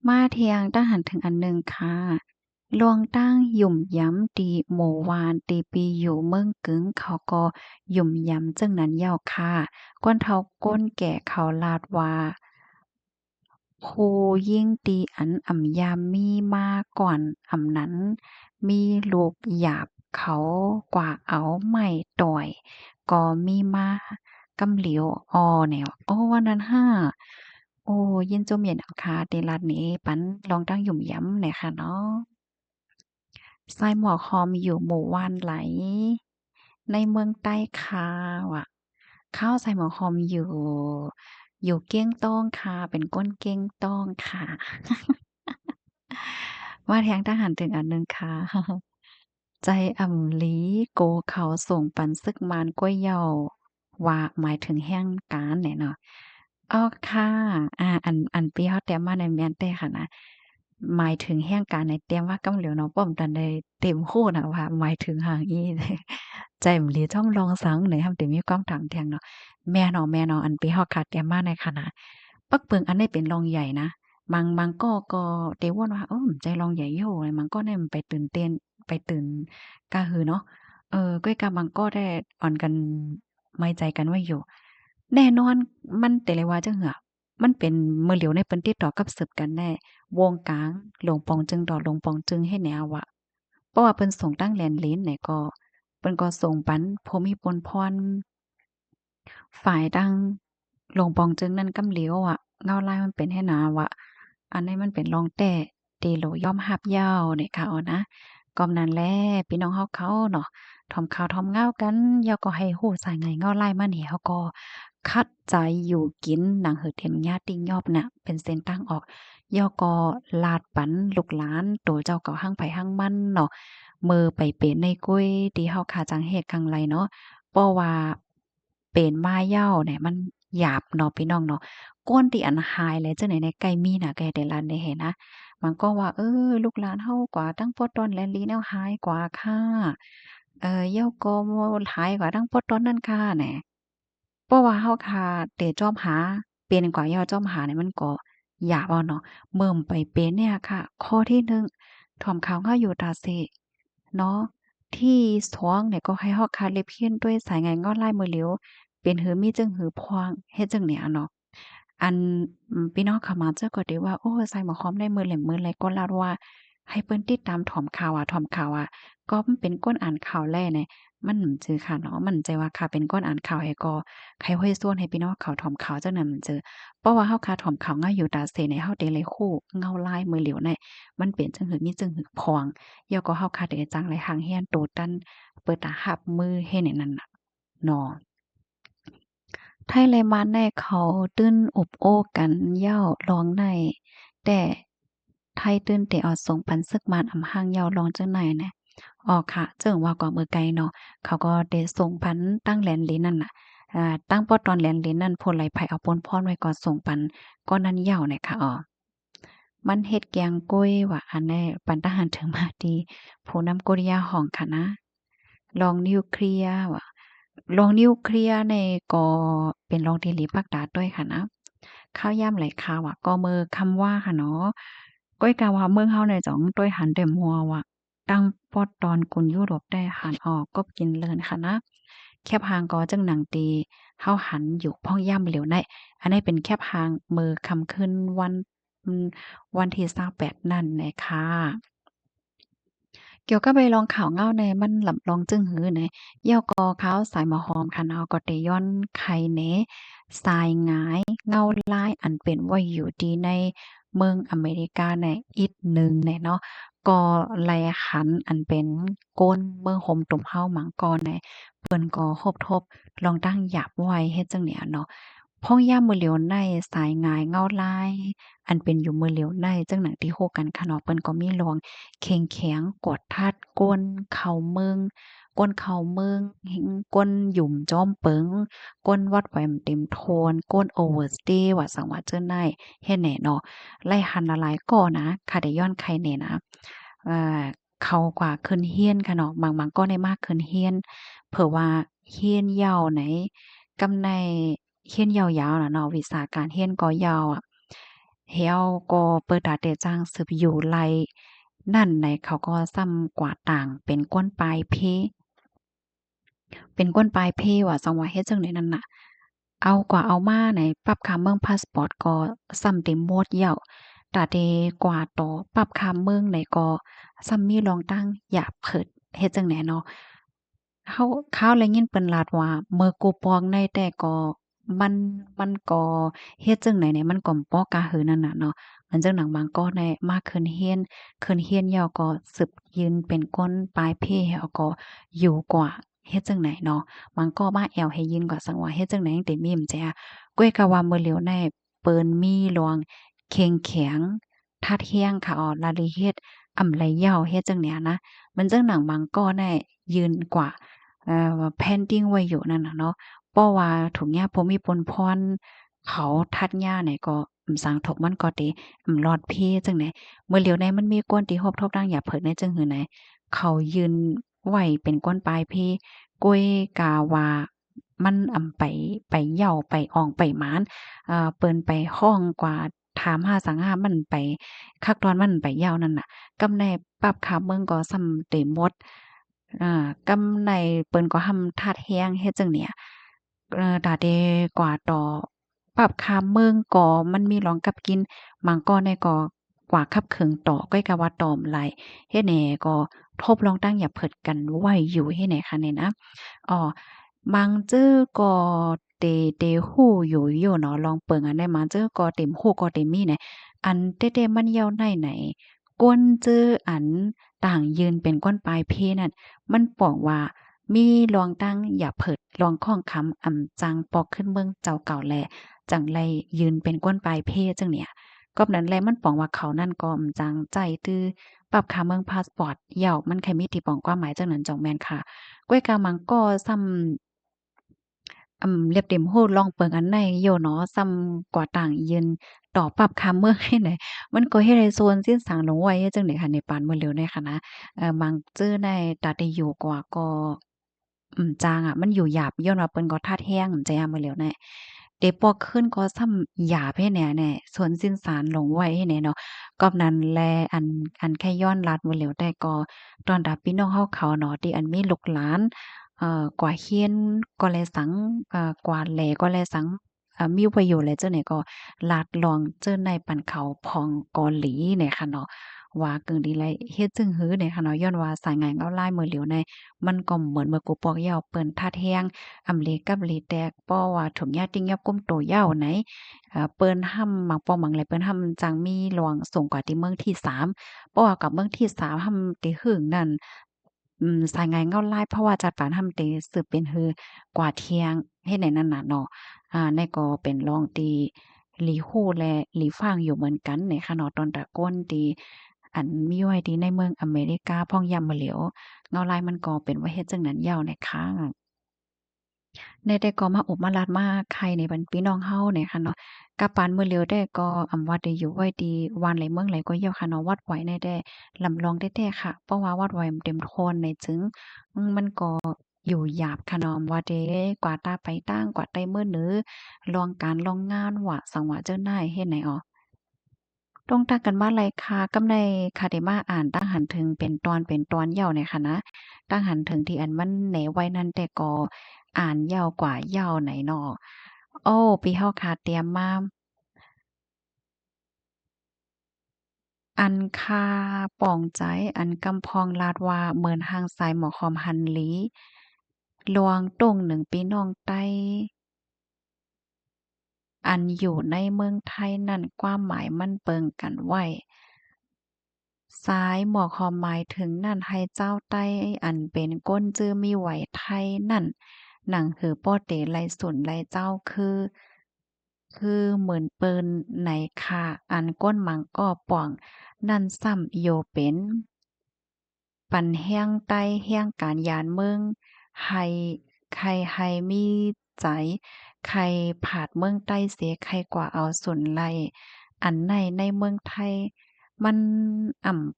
มาเทียงตั้งหันถึงอันหนึ่งค่ะลวงตั้งหยุ่มย้ำตีหมู่วานตีปีอยู่เมืองกึ๋งเขาก็หยุ่มย้ำจึงนั้นยาวค่ะก้นเฒ่าก้นแก่เขาลาดว่าผู้ยิ่งตีอันอ่ำยามมีมาก่อนอ่ำนั้นมีลูกหยาบเขากว่าเอาไม่ต่อยก็มีมากำเหลียวอ้อแนวอ้อว่านั้นห้า โอ้ยินจมเย็นอะค่ะเดะลัดนี้ปันลองตั้งหยุ่มหยำหน่อยค่ะเนาะทรายหมอกฮอมอยู่หมู่ว่านไหลในเมืองใต้คาวอะข้าวใส่หมอกฮอมอยู่เก้งต้องค่ะเป็นก้นเก้งต้องค่ะว่าแท้งทหารถึงอันหนึ่งค่ะใจอ่ำลีโกเขาส่งปันซึกมานก้วยเยาว่าหมายถึงแห่งการเนี่ยเนาะ อ๋อค่ะอันปีเฮาแต้มมาในแม่นแต่ค่ะนะหมายถึงแฮ่งการในแต้มว่ากำเหลียวเนาะป้อมตันได้เต็มโคน่ะว่าหมายถึงหางอีใจมหลีท่องลองสังไหนทำติมีความถามแทงเนาะแม่เนาะอันปีเฮาขาดแต้มมาในค่ะนะปักเปิงอันนี้เป็นรองใหญ่นะบางก็เตว่นว่าใจรองใหญ่โยบางก็เนี่ยมันไปตื่นเต้นไปตื่นกะฮือเนาะก้อยกะบางก็ได้อ่อนกันไม้ใจกันไว้อยู่ แน่นอนมันแต่เลยว่าจังหือมันเป็นมื้อเหลียวในเปิ้นติดต่อกับสืบกันแน่วงกลางหลวงปองจึงดอหลวงปองจึงเฮ็ดแนวอะเพราะว่าเพิ่นส่งตั้งแลนลิ้นไหนก็เปิ้นก็ส่งปันภูมิพลพรฝ่ายดังหลวงปองจึงนั่นกำเหลียวอะเงาลายมันเป็นให้หนาวอะ อันนี้มันเป็นรองแต่ตีโหลย่อมรับเย้าเนี่ยค่ะเอานะก็นั้นแหละพี่น้องเฮาเขาเนาะถ่อมข่าวถ่อมเงากันอย่าก็ให้ฮู้สายไงเงาลายมานี่เฮาก็คัดใจอยู่กินหนังหือเต็มญาติยอบน่ะเป็นเส้นตั้งออกย่อก็ลาดปันลูกหลานโตเจ้าก็หั่งไผหั่งมันเนาะมือไปเป็นในกุ้ยที่เฮาคาจังเฮ็ดกังไรเนาะเพราะว่าเป็นมาเหย้าเนี่ยมันหยาบเนาะพี่น้องเนาะ ก้นที่อันหายเลยจังไหนในไก่มีน่ะไก่แต่ละได้เห็นนะมันก็ว่าลูกหลานเฮากว่าตั้งปอตอนแลลีแนวหายกว่าค่ะเย้าก็หายกว่าตั้งปอตอนนั้นค่ะแหน่เพราะว่าเฮาค่ะเตจอมหาเป็นกว่าเย้าจอมหาเนี่ยมันก็ยากเอาเนาะเบิ่มไปเป็นเนี่ยค่ะข้อที่หนึ่งถ่อมข่าวเฮาอยู่ตาเสเนาะที่สองเนี่ยก็ให้เฮาค่ะเล็บเฮียนด้วยสายใหญ่ง้อลายมือเหลียวเป็นหือมีจึงหือพวงเฮ็ดจั่งเนี่ยเนาะ อันพี่น้องเขามาเจ้าก็ได้ว่าโอ้ใส่หมอหอมได้มือแหลมมือไรก็ลาดว่าให้เปิ้นติดตามถอมข่าวอะถอมข่าวอะก็มันเป็นก้นอ่านข่าวแลเนี่ยมันจือค่ะเนาะมันใจว่าค่ะเป็นก้นอ่านข่าวให้ก็ใครห้วยส่วนให้พี่น้องเขาถอมข่าวจังนั้นมันจือเพราะว่าเฮาค่ะถอมข่าวง่ายอยู่ตาเสในเฮาได้เลยคู่เงาลายมือเหลียวเนี่ยมันเป็นจังหือมีจังหือพองยอก็เฮาค่ะได้จังไรหางเฮียนโตตันเปิดตาหับมือให้ในนั้นน่ะเนาะ ไทไลมันในเขาตื้นอบโอ้กันเหย้าร้องในแต่ไทตื้นเตออดส่งปันซึกมันอำหังเหย้าร้องจังไหนแหนะอ๋อค่ะเจิ่งว่าก่อมือไกลเนาะเขาก็ได้ส่งพันตั้งแหลนลิ้นนั่นน่ะตั้งป้อตอนแหลนลิ้นนั่นพลไหลไผเอาปนพรไว้ก่อนส่งปันก้อนนั้นเหย้าเนี่ยค่ะมันเฮ็ดแกงก้อยว่าอันแน่ปันตาหารถึงมาดีผู้นำกริยาห้องค่ะนะลองนิวเคลียร์ว่ะลองนิวเคลียร์ในก็เป็นลองที่หลีภาคตาดด้วยค่ะนะข้าวยามไหลคาวอะก็มือคำว่าค่ะเนาะก้อยกาว่าเมืองเฮาเนี่ยจ้องต้วยหันแต่มัวว่ะตั้งปอดตอนกุนยุโรปได้หันออกก็กินเลินค่ะนะแคบหางก็จังหนังตีเฮาหันอยู่พ่องย่ำเหลียวในอันนี้เป็นแคบหางมือคำขึ้นวันอืม วันที่28นั่นแหละค่ะเกี่ยวกับไปลองข่าวเงาในมันหล่ำลองจึงหือในเยี่ยวกอขาวสายหมอหอมค่ะเนาะก็ได้ย้อนไข่เนสายหงายเงาลายอันเป็นว่าอยู่ดีในเมืองอเมริกาในอีกหนึ่งเนี่ยเนาะก็ไลขันอันเป็นก้นเมืองโฮมตุ่มเฮาหมังกอในเปิ้นก็คบทบลองตั้งหยาบไว้เฮ็ดจังเนี่ยเนาะพ้องย่ามมือเหลียวในสายหงายเงาลาย อันเป็นอยู่มือเหลียวในจังหนังที่โฮกันค่ะเนาะเปิ้นก็มีลวงเข็งแข็งกดทัดก้นเข่าเมืองก้นเข่าเมืองหิงก้นหยุ่มจ้อมเปิงก้นวัดไหวมเต็มโทนก้นโอเวอร์สเตย์ว่าสังว่าเจิ้นได้เฮ็ดแหน่เนาะไล่หันละหลายก่อนะค่ะได้ย้อนไข่แหน่นะอ่าเขากว่าขึ้นเฮียนค่ะเนาะบางก็ได้มากขึ้นเฮียนเผื่อว่าเฮียนยาวไหนกำในเฮียนยาวๆน่ะเนาะวิชาการเฮียนก็ยาวอะเฮียวก็เปิดตาเตจ้างสืบอยู่ไลนั่นไหนเขาก็ซ้ำกว่าต่างเป็นก้นปลายเพเป็นก้นปลายเพว่าจังว่าเฮ็ดจั่งใดนั่นน่ะเอากว่าเอามาไหนปรับค่าเมืองพาสปอร์ตก็ซ้ำเต็มหมดแล้ว ตาเดกว่าต่อปรับคำเมืองไหนก็ซัมมีลองตั้งอย่าเผิดเฮ็ดจั่งใดเนาะเขาข้าวแลยินเปิ้นลาดว่าเมื่อกูปองในแต่ก็มันมันก็เฮ็ดจั่งใดเนี่ยมันก็บ่กล้าหือนั่นน่ะเนาะเหมือนจั่งหนังบางก็ได้มาขึ้นเฮียนแล้วก็สืบยืนเป็นก้นปลายเพแล้วก็อยู่กว่าเฮ็ดจั่งใดเนาะมันก็มาแอวให้ยินกว่าสังว่าเฮ็ดจั่งใดจั่งใดมีมแจ้ก้วยกะว่ามื้อเหลียวในเปิ้นมีลวง เข็งแข็งทัดเฮียงค่ะลาลิเฮ็ดอำไลเหย้าเฮ็ดจั่งเนี้ยนะมันจั่งหนังบางก้อได้ยืนกว่าpending ไว้อยู่นั่นน่ะเนาะเพราะว่าถุงยาบ่มีปนพรเขาทัดหญ้าไหนก็สร้างถกมันก็ติรอดเพจังได๋มื้อเหลียวใดมันมีก้นที่ฮบทบดังหยาเผิดในจังหือไหนเขายืนไว้เป็นก้นปลายเพก้วยกาว่ามันไปเหย้าไปอ่องไปหมาน เปิ้นไปห้องกว่าถามหาสังหามันไปคักตอนมันไปยาวนั่นน่ะกำในปรับขาเมืองก็ส่ำเต็มหมดกำในเปิ้นก็ทำทาดแฮงเฮ็ดจั่งเนี่ยตาเดกว่าต่อปรับคามเมืองก็มันมีหลองกับกินบางก้อนเนี่ยก็กว่าคับเคิงต่อก้อยกะว่าตอมหลายเฮ็ดแหน่ก็ทบลองตั้งอย่าเผิดกันไว้อยู่เฮ็ดแหน่ค่ะเนี่ยนะอ้อ มังจื้อก็เตฮู้อยู่โยเนาะลองเปิงอันได้มาจื้อก็เต็มฮู้ก็เต็มมีเนี่ย อันเต้ๆมันเหี่ยวในไหนก้นจื้ออันต่างยืนเป็นก้นปลายเพนั่นมันป้องว่ามีลองตั้งอย่าเผิดลองข้องคำจังปอกขึ้นเมืองเจ้าเก่าแลจังไรยืนเป็นก้นปลายเพจังเนี่ยก็นั้นแลมันป้องว่าเขานั่นก็จังใจตื้อปรับค่าเมืองพาสปอร์ตเหย่ามันใครมีที่ป้องความหมายจังนั้นจ่องแม่นค่ะก้วยกามังก็ซ้ำเรียบเต็มโฮดลองเปิงอันในโยเนาะซ้ำกว่าต่างยืนต่อปรับคำเมืองให้ไหนมันก็เฮ็ดให้โซนสิ้นสางลงไว้จังได๋ค่ะในปานมื้อเร็วในค่ะนะมังจื้อในตาได้อยู่กว่าก็จางอะมันอยู่หยาบย้อนว่าเปิ้นก็ทัดแรงใจยามมื้อเร็วแน่เดปอขึ้นก็ซ้ำหยาบให้แหน่แน่ส่วนสิ้นสารลงไว้ให้แหน่เนาะกอบนั้นแลอันแค่ย้อนลัดมื้อเร็วได้ก็ตอนรับพี่น้องเฮาเขาเนาะที่อันมีลูกหลานกว่าเฮียนก็แลสังกว่าแลก็แลสังมีประโยชน์และเจ้าไหนก็ลาดลองเจิ้นในปันเขาพองเกาหลีเนี่ยค่ะเนาะว่าเกิงดีไรเฮ็ดจึงหื้อเนี่ยค่ะเนาะย้อนว่าสายงานเงาลายมื้อเหลียวในมันก็เหมือนเมื่อกูปอกเหย้าเปิ้นทัดแฮงอำเลกับเลแตกป้อว่าถุงยาติงยับก้มโตเหย้าไหนเปิ้นห้ำบางป้อหมังไรเปิ้นห้ำจังมีหลวงส่งกว่าที่เมืองที่3เพราะว่ากับเมืองที่3ห้ำติหึงนั่นสายงานเงาลายเพราะว่าจัดปานห้ำติสืบเป็นฮือกว่าเที่ยงเฮ็ดไหนนั่นน่ะเนาะ ในก็เป็นรองตีหลีฮู้และหลีฟางอยู่เหมือนกันในค่ะเนาะตอนตะก้นตีอันมีไว้ที่ในเมืองอเมริกาพ่องยามมาเหลียวเงาลายมันก็เป็นว่าเฮ็ดจังนั้นยาวนะคะในแต่ก็มาอบมาลาดมาไข่ในบันพี่น้องเฮาเนี่ยค่ะเนาะกะปานมื้อเหลียวได้ก็ว่าได้อยู่ไว้ดีวานไหลเมืองไหลก็เหี่ยวค่ะเนาะวัดไหวในได้ลำลองแท้ๆค่ะเพราะว่าวัดไหวมันเต็มโทนในจึงมันก็อยู่หยาบค่ะเนาะว่าเด้กว่าตาไปตั้งกว่าไต้มื้อนือลองการลองงานว่าสังว่าเจ้านายเฮ็ดไหนอ้อต้องตักกันมาไลยค่ะกำในคาเดมาอ่านตั้งหันถึงเป็นตอนยาวเนี่ยค่ะนะตั้งหันถึงที่อันมันแหนไว้นั่นแต่ก็อ่านยาวกว่ายาวไหนน้อโอ้ปีเฮาค่ะเตรียมมาอันคาปองใจอันกำพองลาดว่าเหมือนห่างสายหมอคอมหันหลีลวงตรงหนึ่งปีน้องใต้อันอยู่ในเมืองไทยนั่นความหมายมันเปิงกันไว้ ซ้ายหมวกหอมหมายถึงนั่นให้เจ้าใต้อันเป็นก้นจื้อมีไหวไทยนั่นหนังหือป้อเตไลสุนไลเจ้าคือเหมือนเปิ้นไหนค่ะอันก้นหมังก็ป่องนั่นซ้ำโยเป็นปันแห้งใต้แห้งการยานเมืองให้ใครให้มีใจใครผาดเมืองใต้เสียใครกว่าเอาสุนไลอันในเมืองไทย มัน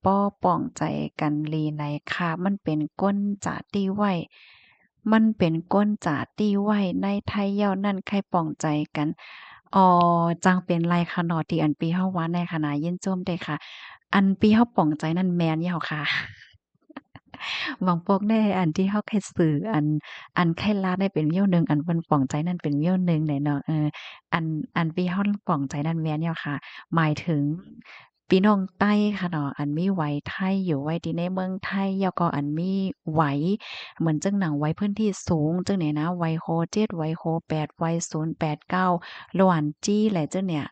ป้อป่องใจกันลีในค่ะมันเป็นก้นจะตี้ไว้มันเป็นก้นจะตี้ไว้ในไทยเย้านั่นใครป่องใจกันอ๋อจังเป็นไรคะเนาะที่อันปีเฮาว่าในขณะยินโจมได้ค่ะอันปีเฮาป่องใจนั่นแม่นเหย้าค่ะ หวังปกได้อันที่เฮาแค่สื่ออันไข้ลาได้เป็นเมี่ยวหนึ่งอันเพิ่นป๋องใจนั่นเป็นเมี่ยวหนึ่งได้เนาะอันที่เฮาป๋องใจนั่นแม่นแล้วค่ะหมายถึงพี่น้องไต้ค่ะเนาะอันมีไหวไทยอยู่ไว้ที่ในเมืองไทยแล้วก็อันมีไหวเหมือนจังหนังไหวพื้นที่สูงจังเนี่ยนะไหวโฮ7ไหวโฮ8ไหว0 8 9ระหว่างจี้แหละจังเนี่ย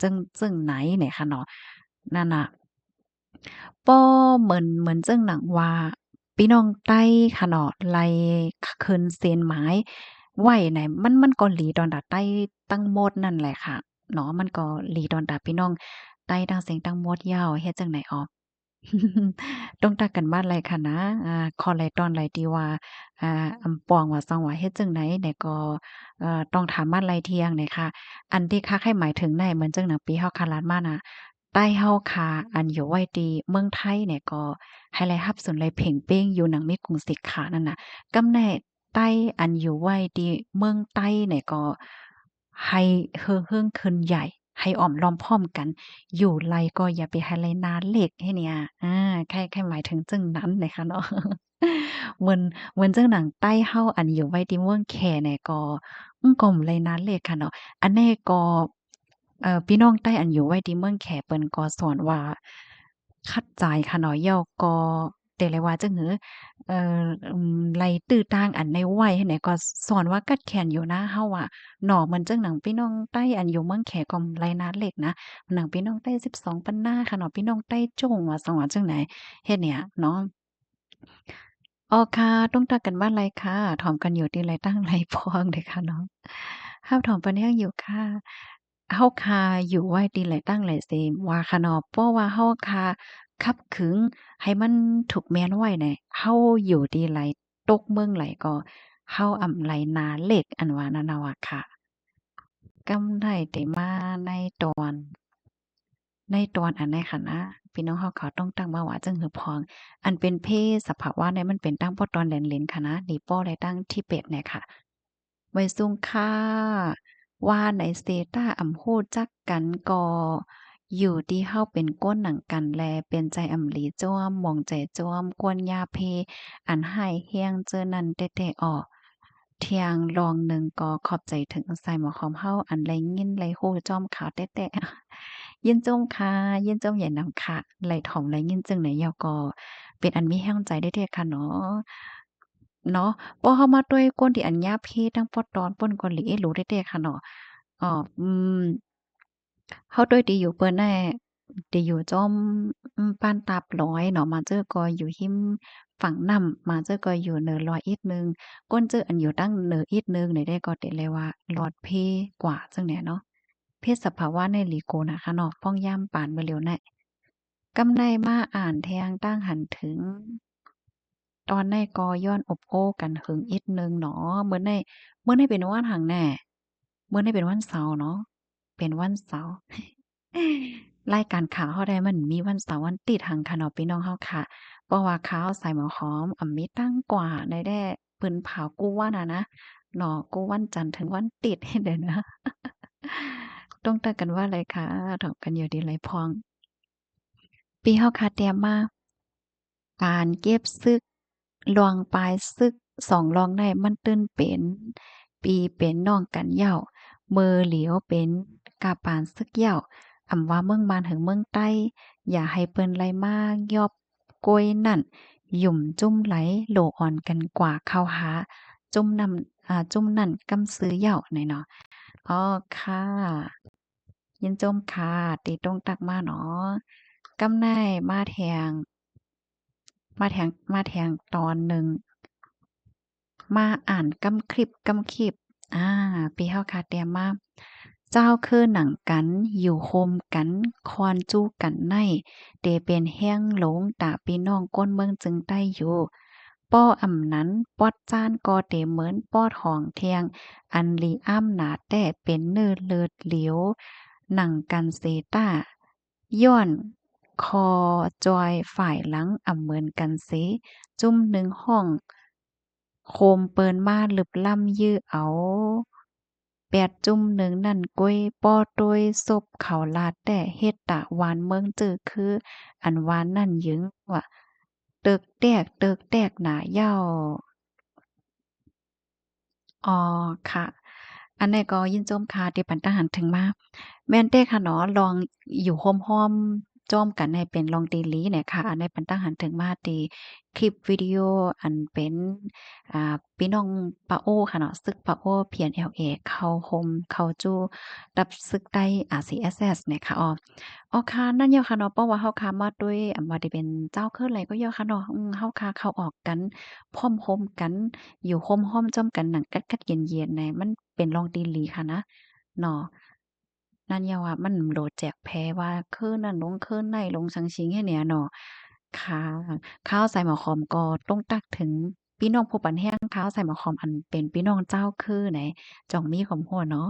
จึงไหนเนี่ยค่ะเนาะนั่นน่ะ ป้อเหมือนจั่งหนังว่าพี่น้องใต้ค่ะเนาะไล่ขึ้นเส้นหมายไว้ไหนมันก็หลีดอนดาใต้ตั้งหมดนั่นแหละค่ะเนาะมันก็หลีดอนดาพี่น้องใต้ตั้งเสียงตั้งหมดยาวเฮ็ดจั่งใดอ้อต้องตักกันบ้านไรค่ะนะขอไรตอนไรที่ว่าอำปองว่าซังว่าเฮ็ดจั่งใดเนี่ยก็ต้องถามบ้านไรเที่ยงเนี่ยค่ะอันที่คักให้หมายถึงในเหมือนจั่งหนังปีเฮาคาลาดมาน่ะ ใต้เฮาคาอันอยู่ไว้ดีเมืองไทยเนี่ยก็ให้ไลรับสนไลเพ่งเป้งอยู่หนังมีกรุงศิกขานั่นน่ะกำแน่ใต้อันอยู่ไว้ดีเมืองใต้เนี่ยก็ให้เฮิงขึ้นใหญ่ให้อ้อมล้อมพร้อมกันอยู่ไลก็อย่าไปให้ไลนาเล็กให้เนี่ยแค่หมายถึงจึงนั้นเลยค่ะเนาะเหมือนจังหนังใต้เฮาอันอยู่ไว้ที่เมืองแขเนี่ยก็ก็บ่ไลนาเล็กค่ะเนาะอันนี้ก็ พี่น้องใต้อันอยู่ไว้ที่เมืองแขเปิ้นก็สอนว่าคัดจ่ายค่ะเนาะเหย้าก็ แต่เลยว่าจังหือไลตื้อต่างอันในวัยให้ไหนก็สอนว่ากัดแขนอยู่นะเฮาอะหนอมันจังหนังพี่น้องใต้อันอยู่เมืองแขก็ไลนาเล็กนะหนังพี่น้องใต้12ปันนาค่ะเนาะพี่น้องใต้โจ่งว่าจังหว่าจังไหนเฮ็ดเนี่ยเนาะ อ๋อค่ะต้องตักกันบ้านไรค่ะถอมกันอยู่ที่ไรตั้งไรพองเด้อค่ะน้องห้ามถอมปานยังอยู่ค่ะเฮาคาอยู่ไว้ตีไรตั้งไรเสมว่าค่ะเนาะเพราะว่าเฮาคาคับขึงให้มันถูกแม่นไว้เนี่ยเฮาอยู่ที่ไรตกเมืองไหลก็เฮาอำไหลนาเล็กอันว่านั่นน่ะว่าค่ะกำได้แต่มาในตอนอันในค่ะนะพี่น้องเฮาเขาต้องตั้งมาว่าจังหือพองอันเป็นเพศสภาวะเนี่ยมันเป็นตั้งป้อตอนแหลนๆค่ะนะนี่ป้อได้ตั้งที่เป็ดเนี่ยค่ะไว้ซุงค่าว่าในสเตตัสอำฮู้จักกันก็อยู่ที่เฮาเป็นก้นหนังกันแลเป็นใจอำหลีจ้วมมองใจจ้วมกวนยาเพอันให้เฮียงเจอนั่นเตะๆออกเที่ยงลองหนึ่งก็ขอบใจถึงใส่หมอคอมเฮาอันไรยินไรฮู้จ้อมขาวเตะๆ ยินจมค่ะยินจมใหญ่นำค่ะไหลถ่อมไหลยินจึงไหนยาวก็เป็นอันมีแห้งใจได้เด้อค่ะเนาะเนาะพอเฮามาด้วยก้นที่อันหยาบเพทั้งปอตอนป่นกอนหลีเอรู้ได้เด้อค่ะเนาะอืมเฮาด้วยดีอยู่เปิ้นแน่ดีอยู่จอมปานตาบร้อยเนาะมาเจอก็อยู่หิมฝั่งน้ำมาเจอก็อยู่เหนือร้อยอีกหนึ่งก้นเจออันอยู่ตั้งเหนืออีกหนึ่งได้ก็ได้เลยว่าลอดเพกว่าจังเนี่ยเนาะ เพศสภาวะในลีโกนะคะเนาะป้องย่ำปานบ่เหลียวแน่กำไดมาอ่านแทงตั้งหันถึงตอนในกอย้อนอบโอ้กันหึงอิดหนึ่งเนาะเมื่อในเป็นวันหังแน่เมื่อในเป็นวันเสาร์เนาะเป็นวันเสาร์รายการข่าวเฮาได้มันมีวันเสาร์วันติดหังค่ะเนาะพี่น้องเฮาค่ะเพราะว่าข่าวใส่หมอหอมมีตั้งกว่าได้แด้เปิ้นเผากู้วันนะเนาะกู้วันจันทร์ถึงวันติดเด้อนะต้องตั้งกันว่าอะไรคะถามกันอยู่ดีไรพองปีเฮาคาเตรียมมา การเก็บซึกลวงปลายซึกสองลองได้มันตื้นเป็นปีเป็นน้องกันเหย้ามือเหลียวเป็นกาปานซึกเหย้าอำว่าเมืองมานถึงเมืองใต้อย่าให้เปิ้นไล่มายอบโกยนั่นหยุ่มจุ้มไหลโลอ่อนกันกว่าเข้าหาจุ้มนำจุ้มนั่นกำซื้อเหย้าหน่อยเนาะอ้อค่ะยินจมค่ะตีตรงตักมาเนาะกำไนมาแทง มาแทงตอนหนึ่งมาอ่านกำคลิปปีเฮาค่ะเตรียมมาเจ้าคือหนังกันอยู่โฮมกันคอนจู้กันในเตเป็นแห้งหลงตาพี่น้องก้นเมืองจึงได้อยู่ป้ออำนั้นปอดจ้านก็เตเหมือนปอดหองเทียงอันลีอ้ำหนาแต่เป็นเนิดเลิดเหลียวหนังกันเซต้าย้อนคอจอยฝ่ายหลังเหมือนกันเส จุ่มหนึ่งห้องโคมเปินมาลึบล่ำยื้อเอาแปดจุ่มหนึ่งนั่นก้วยป้อต้วยซบเขาลาดแต่เฮ็ดตะหวานเมืองจื้อคืออันหวานนั่นหยึงว่าเติกแตกหนาเย้า อ๋อค่ะอันนี้ก็ยินชมค่ะที่ปันตาหันถึงมาแม่นเด้ค่ะเนาะลองอยู่ห้อมๆจ้อมกันให้เป็นลองตีหลีเนี่ยค่ะอันนี้ปันตาหันถึงมาตีคลิปวิดีโออันเป็นพี่น้องปาโอ้ค่ะเนาะศึกปาโอ้ PNLA เข้าโฮมเข้าจู้รับศึกได้CSS เนี่ยค่ะอ๋อค่ะนั่นย่อค่ะเนาะเพราะว่าเฮาค้ามาด้วยว่าได้เป็นเจ้าเคินไรก็ย่อค่ะเนาะเฮาค้าเข้าออกกันพร้อมโฮมกัน อยู่ห้อมๆจ้อมกันหนังกัดๆเย็นๆในมันเป็นรองตีหลีค่ะนะเนาะนั่นอย่าว่ามันโดดแจกแพ้ว่าคือนั่นลงคือในลงซังชิงให้เนี่ยเนาะค่ะข้าวใส่หมอหอมก็ต้องตักถึงพี่น้องผู้ปันแห้งข้าวใส่หมอหอมอันเป็นพี่น้องเจ้าคือไหนจ่องมีของหัวเนาะ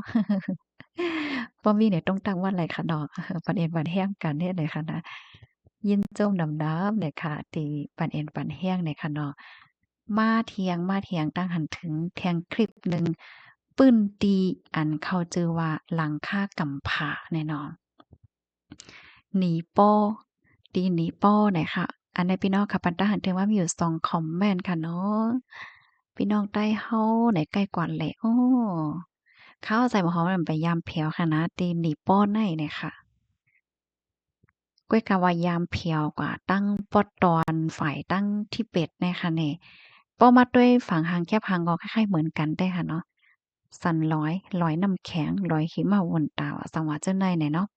บ่มีเนี่ยต้องตั้งว่าไรค่ะดอกปันเอ็นปันแห้งกันเฮ็ดเลยค่ะนะยินจมดำๆเลยค่ะตีปันเอ็นปันแห้งเนี่ยค่ะเนาะ มาเทียงตั้งหันถึงเทียงคลิปหนึ่งปื้นตีอันเขาจือว่าหลังค่ากำผาแน่นอนหนีป้อตีหนีป้อหน่อยค่ะอันในพี่น้องค่ะปันตาหันถึงว่ามีอยู่2คอมเมนต์ค่ะเนาะพี่น้องใต้เฮาไหนใกล้กว่าแหละอ้อข้าวใส่บ่ฮ้อมมันไปยามแผ่วค่ะนะตีหนีป้อในเนี่ยค่ะ ก้วยกะว่ายามเพียวกว่าตั้งปอดตอนฝ่ายตั้งทิเบตในค่ะนี่ป้อมาด้วยฝั่งหางแคบหางก็คล้ายๆเหมือนกันได้ค่ะเนาะสั่นร้อยน้ำแข็งร้อยหิมะวนตาวอะสังว่าเจ้าในเนี่ยเนาะ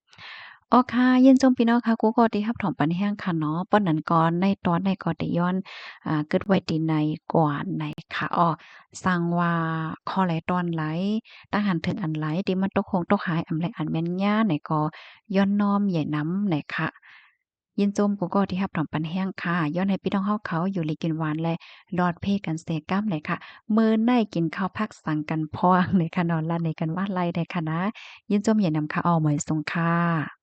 อ๋อค่ะยินจมพี่น้องค่ะกูก็ได้รับถอมปันแห้งค่ะเนาะป้อนนั้นก่อนในตอนในก็ได้ย้อนเกิดไว้ที่ในก่อนในค่ะอ้อสร้างว่าข้อไหลตอนไหลตั้งหันถึงอันไหลที่มันตกคงตกหายอำไลอันแม่นย่าไหนก็ย้อนน้อมใหญ่น้ำไหนค่ะ ยินจมกูก็ที่รับถอมปันแห้งค่ะย้อนให้พี่น้องเฮาเขาอยู่ลีกินหวานและรอดเพศกันเสก้ำเลยค่ะมื้อในกินข้าวพักสังกันพองในค่ะนอนละในกันว่าไล่ได้ค่ะนะยินจมอย่านำค่ะเอาหมอยทรงค่ะ